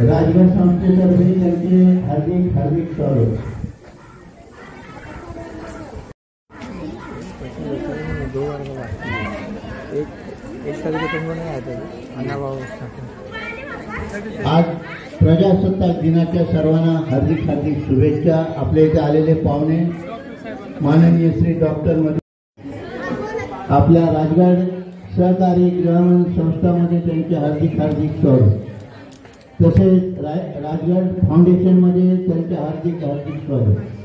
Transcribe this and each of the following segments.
राजगड संस्थेतर्फे त्यांचे हार्दिक हार्दिक स्वागत। आज प्रजासत्ताक दिनाच्या सर्वांना हार्दिक हार्दिक शुभेच्छा। आपल्या इथे आलेले पाहुणे माननीय श्री डॉक्टर आपल्या राजगड सहकारी ग्रामीण संस्थांमध्ये त्यांचे हार्दिक हार्दिक स्वागत। तसेच राजगड फाउंडेशन मध्ये त्यांचे हार्दिक हार्दिक स्वागत।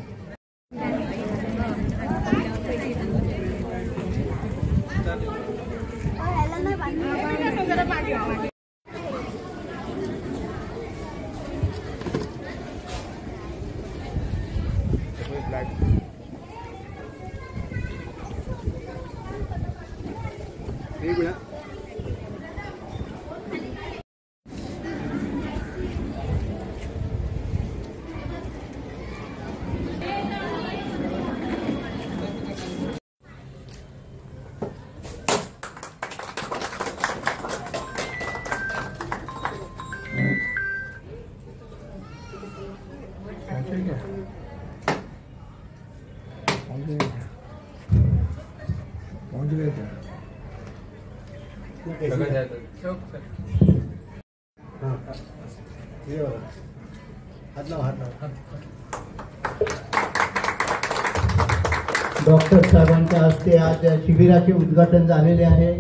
डॉक्टर साहेबांच्या हस्ते आज शिबिराचे उद्घाटन झालेले आहे।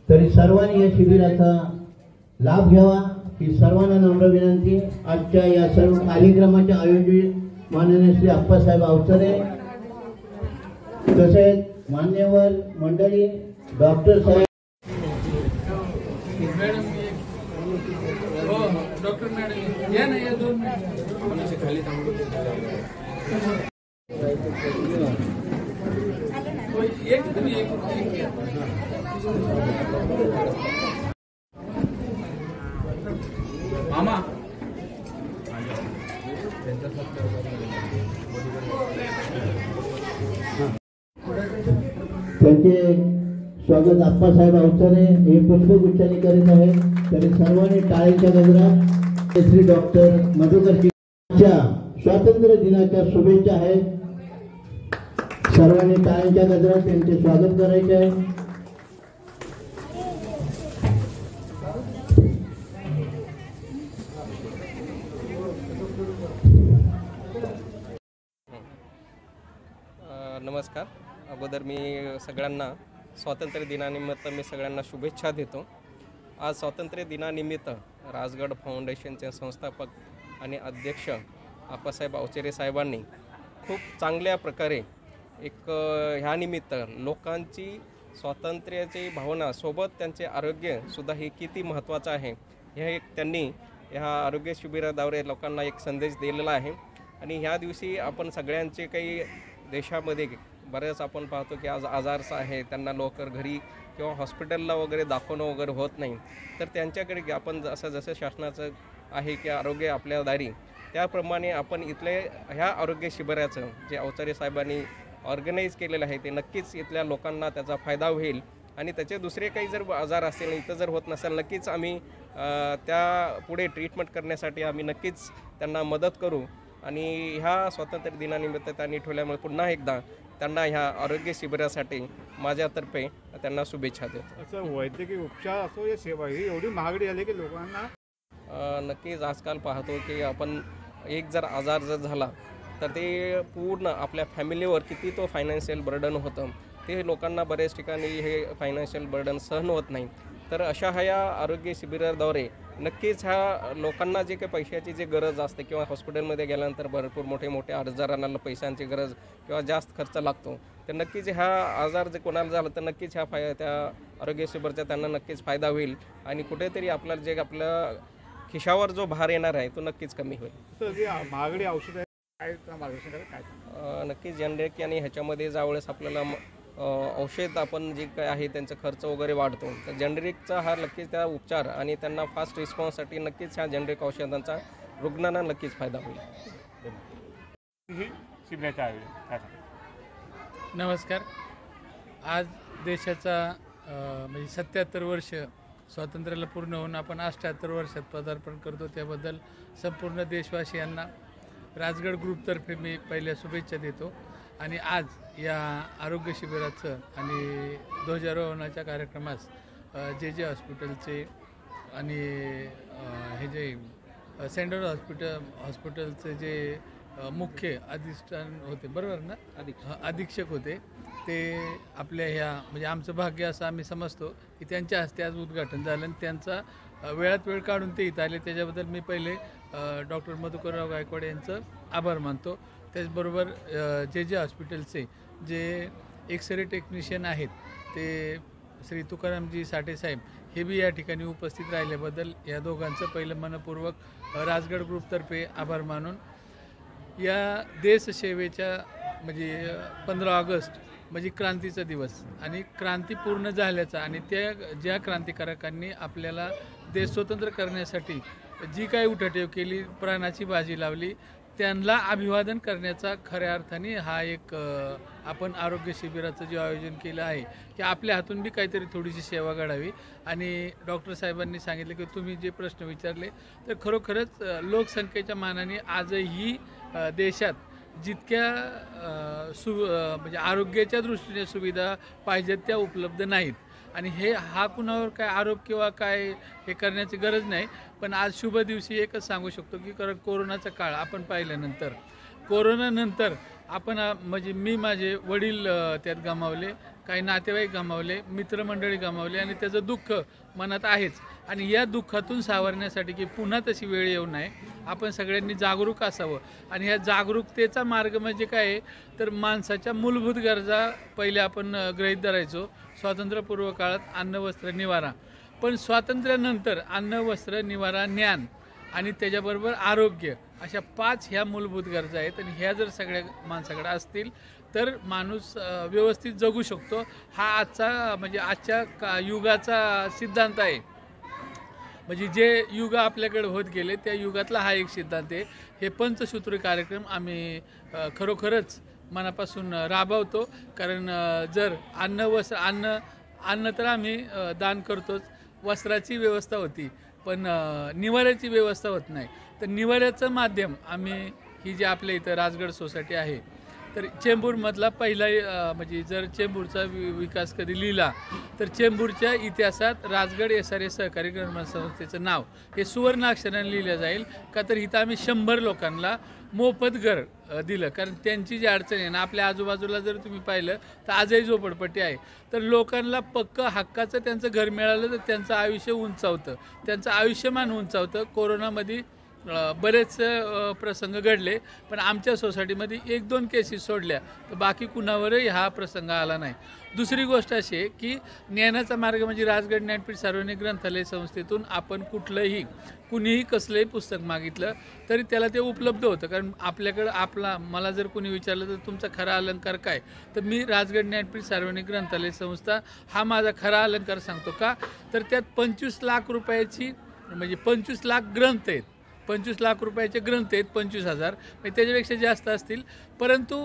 तरी सर्वांनी या शिबिराचा लाभ घ्यावा ही सर्वांना नम्र विनंती। आजच्या या सर्व कार्यक्रमाचे आयोजित माननीय श्री अप्पासाहेब अवचरे तसेच मान्यवर मंडळी डॉक्टर साहेब मामा त्यांचे स्वागत अप्पासाहेब अवचरे हे पुष्पगुच्छाने करीत आहेत। तरी सर्वांनी टाळीच्या गजरात श्री डॉक्टर मधुकरजींच्या स्वातंत्र्य दिनाच्या शुभेच्छा आहेत। सर्वांनी टाळीच्या गजरात त्यांचे स्वागत करायचे आहे। नमस्कार। अगोदर मी सगळ्यांना स्वातंत्र्य दिनानिमित्त मी सगळ्यांना शुभेच्छा देतो। आज स्वातंत्र्य दिनानिमित्त राजगड फाउंडेशनचे संस्थापक आणि अध्यक्ष अप्पासाहेब अवचरे साहेबांनी खूप चांगल्या प्रकारे एक ह्या निमित्त लोकांची स्वातंत्र्याची भावना सोबत त्यांचे आरोग्यसुद्धा हे किती महत्त्वाचं आहे हे एक त्यांनी ह्या आरोग्य शिबिराद्वारे लोकांना एक संदेश दिलेला आहे। आणि ह्या दिवशी आपण सगळ्यांचे काही देशामध्ये बरेच आपण पाहतो की आज आजारचं आहे, त्यांना लवकर घरी किंवा हॉस्पिटलला वगैरे दाखवणं वगैरे होत नाही। तर त्यांच्याकडे आपण जसं शासनाचं आहे की आरोग्य आपल्या दारी त्याप्रमाणे आपण इथले ह्या आरोग्य शिबिराचं जे अवचरे साहेबांनी ऑर्गनाईज केलेलं आहे ते नक्कीच इथल्या लोकांना त्याचा फायदा होईल। आणि त्याचे दुसरे काही जर आजार असतील इथं जर होत नसेल नक्कीच आम्ही त्या पुढे ट्रीटमेंट करण्यासाठी आम्ही नक्कीच त्यांना मदत करू। आणि ह्या स्वातंत्र्य दिनानिमित्त त्यांनी ठेवल्यामुळे पुन्हा एकदा त्यांना ह्या आरोग्य शिबिरासाठी माझ्यातर्फे त्यांना शुभेच्छा देतो। असं वैद्यकीय उपचार असो या सेवा ही एवढी महागडी झाली की लोकांना नक्कीच आजकाल पाहतो की आपण एक जर आजार जर झाला तर ते पूर्ण आपल्या फॅमिलीवर किती तो फायनान्शियल बर्डन होतं ते लोकांना बऱ्याच ठिकाणी हे फायनान्शियल बर्डन सहन होत नाही। तर अशा ह्या आरोग्य शिबिराद्वारे नक्कीच ह्या लोकांना जे काही पैशाची जी गरज असते किंवा हॉस्पिटलमध्ये गेल्यानंतर भरपूर मोठे आजारांना पैशांची गरज किंवा जास्त खर्च लागतो तर नक्कीच ह्या आजार जे कोणाला झालं तर नक्कीच ह्या त्या आरोग्य शिबिराचा त्यांना नक्कीच फायदा होईल। आणि कुठेतरी आपल्याला जे आपल्या खिशावर जो भार येणार आहे तो नक्कीच कमी होईल। महागडी औषधं नक्कीच जनरिक आणि ह्याच्यामध्ये ज्यावेळेस आपल्याला औषध आपण जे काय आहे त्यांचा खर्च वगैरे वाढतो तर जनरिकचा हा नक्कीच त्या उपचार आणि त्यांना फास्ट रिस्पॉन्ससाठी नक्कीच ह्या जनरिक औषधांचा रुग्णांना नक्कीच फायदा होईल। नमस्कार। आज देशाचा म्हणजे 77 वर्ष स्वातंत्र्याला पूर्ण होऊन आपण 78 वर्षात पदार्पण करतो, त्याबद्दल संपूर्ण देशवासियांना राजगड ग्रुपतर्फे मी पहिल्या शुभेच्छा देतो। आणि आज या आरोग्य शिबिराचं आणि ध्वजारोहणाच्या कार्यक्रमास जे हॉस्पिटलचे आणि हे जे सेंट्रल हॉस्पिटलचे जे मुख्य अधिष्ठान होते, बरोबर ना, अधीक्षक होते, ते आपल्या ह्या म्हणजे आमचं भाग्य असं आम्ही समजतो की त्यांच्या हस्ते आज उद्घाटन झालं आणि त्यांचा वेळात वेळ काढून ते इथं आले, त्याच्याबद्दल मी पहिले डॉक्टर मधुकरराव गायकवाड यांचं आभार मानतो। त्याचबरोबर जे हॉस्पिटलचे जे एक्सरे टेक्निशियन आहेत ते श्री तुकारामजी साठे साहेब हे बी या ठिकाणी उपस्थित राहिल्याबद्दल या दोघांचं पहिलं मनपूर्वक राजगड ग्रुपतर्फे आभार मानून या देशसेवेच्या म्हणजे 15 ऑगस्ट म्हणजे क्रांतीचा दिवस आणि क्रांती पूर्ण झाल्याचा आणि त्या ज्या क्रांतिकारकांनी आपल्याला देश स्वतंत्र करण्यासाठी जी काही उठाठेव केली, प्राणाची बाजी लावली, त्यांना अभिवादन करण्याचा खऱ्या अर्थाने हा एक आपण आरोग्य शिबिराचं जे आयोजन केलं आहे की आपल्या हातून बी काहीतरी थोडीशी सेवा घडावी। आणि डॉक्टर साहेबांनी सांगितलं की तुम्ही जे प्रश्न विचारले तर खरोखरच लोकसंख्येच्या मानाने आजही देशात जितक्या म्हणजे आरोग्याच्या दृष्टीने सुविधा पाहिजेत त्या उपलब्ध नाहीत आणि हा कुणावर काय आरोप किंवा काय हे करण्याची गरज नाही। पण आज शुभ दिवशी एकच सांगू शकतो की कोरोनाचा काळ आपण पाहिल्यानंतर कोरोनानंतर आपण म्हणजे मी माझे वडील त्यात गमावले, काही नातेवाईक गमावले, मित्रमंडळी गमावले आणि त्याचं दुःख मनात आहेच आणि या दुःखातून सावरण्यासाठी की पुन्हा तशी वेळ येऊ नये आपण सगळ्यांनी जागरूक असावं आणि ह्या जागरूकतेचा मार्ग म्हणजे काय आहे तर माणसाच्या मूलभूत गरजा पहिले आपण गृहीत धरायचो। स्वातंत्र्यपूर्व काळात अन्न वस्त्र निवारा, पण स्वातंत्र्यानंतर अन्न वस्त्र निवारा ज्ञान आणि त्याच्याबरोबर आरोग्य अशा 5 ह्या मूलभूत गरजा आहेत आणि ह्या जर सगळ्या माणसाकडे असतील तर माणूस व्यवस्थित जगू शकतो। हा आजचा म्हणजे आजच्या युगाचा सिद्धांत आहे, म्हणजे जे युग आपल्याकडे होत गेले त्या युगातला हा एक सिद्धांत आहे। हे पंचसूत्री कार्यक्रम आम्ही खरोखरच मनापासून राबवतो, कारण जर अन्न तर आम्ही दान करतोच, वस्त्राची व्यवस्था होती पण निवाऱ्याची व्यवस्था होत नाही, तर निवाऱ्याचं माध्यम आम्ही ही जी आपल्या इथं राजगड सोसायटी आहे तर चेंबूरमधला पहिला म्हणजे जर चेंबूरचा विकास कधी लिहिला तर चेंबूरच्या इतिहासात राजगड SRA सहकारी ग्रामीण संस्थेचं नाव हे सुवर्णाक्षराने लिहिलं जाईल का तर इथं आम्ही 100 लोकांना मोफत घर दिलं, कारण त्यांची जी अडचण आहे ना आपल्या आजूबाजूला जर तुम्ही पाहिलं तर आजही झोपडपट्टी आहे, तर लोकांना पक्क हक्काचं त्यांचं घर मिळालं तर त्यांचं आयुष्य उंचावतं, त्यांचं आयुष्यमान उंचावतं। कोरोनामध्ये बरेच प्रसंग घडले पण आमच्या सोसायटीमध्ये 1-2 केसेस सोडल्या तर बाकी कुणावरही हा प्रसंग आला नाही। दुसरी गोष्ट अशी आहे की ज्ञानाचा मार्ग म्हणजे राजगड ज्ञानपीठ सार्वजनिक ग्रंथालय संस्थेतून आपण कुणीही कसलंही पुस्तक मागितलं तरी त्याला ते उपलब्ध होतं, कारण आपल्याकडं मला जर कोणी विचारलं तर तुमचा खरा अलंकार काय तर मी राजगड ज्ञानपीठ सार्वजनिक ग्रंथालय संस्था हा माझा खरा अलंकार सांगतो का तर त्यात 25 लाख रुपयाची म्हणजे 25 लाख ग्रंथ आहेत, 25 लाख रुपयाचे ग्रंथ आहेत, 25,000 म्हणजे त्याच्यापेक्षा जास्त असतील, परंतु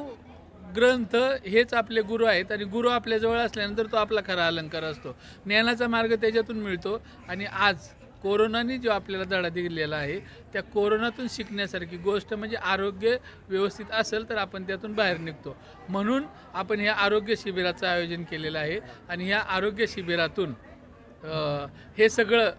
ग्रंथ हेच आपले गुरु आहेत आणि गुरु आपल्याजवळ असल्यानंतर तो आपला खरा अलंकार असतो। ज्ञानाचा मार्ग त्याच्यातून मिळतो आणि आज कोरोनाने जो आपल्याला धडा दिलेला आहे त्या कोरोनातून शिकण्यासारखी गोष्ट म्हणजे आरोग्य व्यवस्थित असेल तर आपण त्यातून बाहेर निघतो, म्हणून आपण ह्या आरोग्य शिबिराचं आयोजन केलेलं आहे आणि ह्या आरोग्य शिबिरातून हे सगळं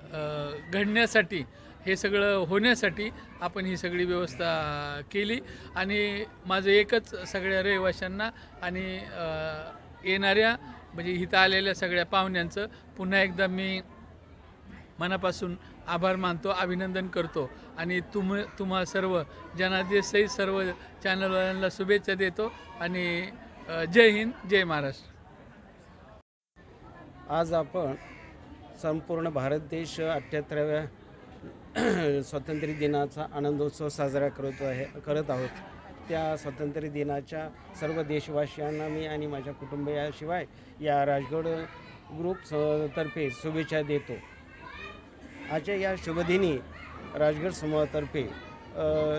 घडण्यासाठी हे सगळं होण्यासाठी आपण ही सगळी व्यवस्था केली आणि माझं एकच सगळ्या रहिवाशांना आणि येणाऱ्या म्हणजे इथं आलेल्या सगळ्या पाहुण्यांचं पुन्हा एकदा मी मनापासून आभार मानतो, अभिनंदन करतो आणि तुम्हा सर्व जनादेशसहित सर्व चॅनलवाल्यांना शुभेच्छा देतो आणि जय हिंद, जय महाराष्ट्र। आज आपण संपूर्ण भारत देश 78व्या स्वातंत्र्य दिनाचा आनंदोत्सव साजरा करत आहोत। त्या स्वातंत्र्य दिनाच्या सर्व देशवासियांना मी आणि माझ्या कुटुंबियाशिवाय या राजगड ग्रुप तर्फे शुभेच्छा देतो। आजच्या या शुभदिनी राजगड समूहातर्फे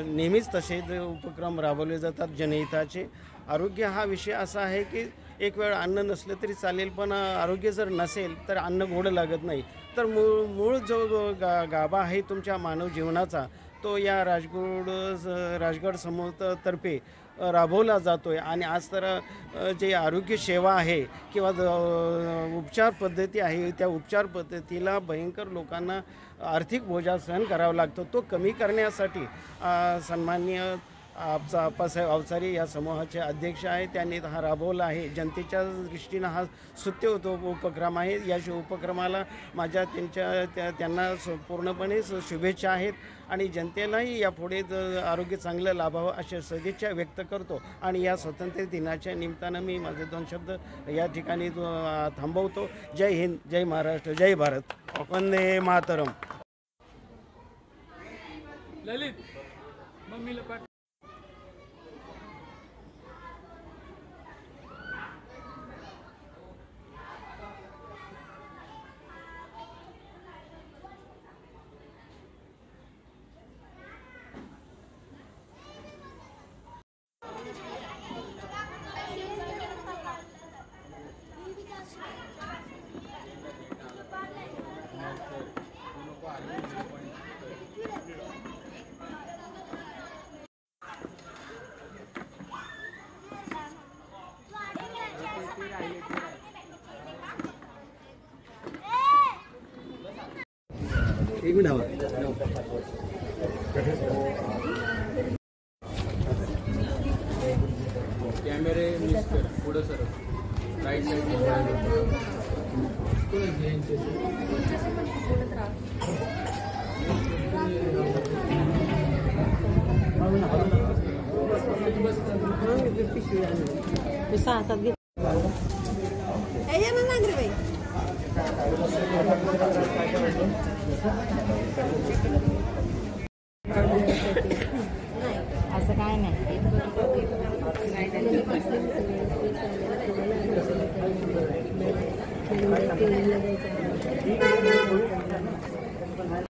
नेहमीच तसेच उपक्रम राबवले जातात जनहिताचे। आरोग्य हा विषय असा आहे की एक वेळ अन्न नसलं तरी चालेल, पण आरोग्य जर नसेल तर अन्न गोड लागत नाही. तर मूळ जो गाभा आहे तुमच्या मानव जीवनाचा तो या राजगड समूहातर्फे राबवला जातो आहे. आणि आज तर जे आरोग्य सेवा आहे किंवा उपचार पद्धती आहे त्या उपचार पद्धतीला भयंकर लोकांना आर्थिक बोजा सहन करावा लागतो. तो कमी करण्यासाठी सन्माननीय आप्पासाहेब अवचारे या समूहाचे अध्यक्ष आहेत. त्यांनी हा राबवला आहे. जनतेच्या दृष्टीनं हा स्तुत्य उपक्रम आहे. या उपक्रमाला माझ्या त्यांना पूर्णपणे शुभेच्छा आहेत आणि जनतेलाही यापुढे आरोग्य चांगलं लाभावं अशा सदिच्छा व्यक्त करतो. आणि या स्वातंत्र्य दिनाच्या निमित्तानं मी माझे 2 शब्द या ठिकाणी थांबवतो. जय हिंद, जय महाराष्ट्र, जय भारत, वंदे मातरम. ललित मम्मीला पाठ. एक मिनिट हवा. कॅमेरे मिस्टर पुढं सर राईट साईड. असं काय नाही.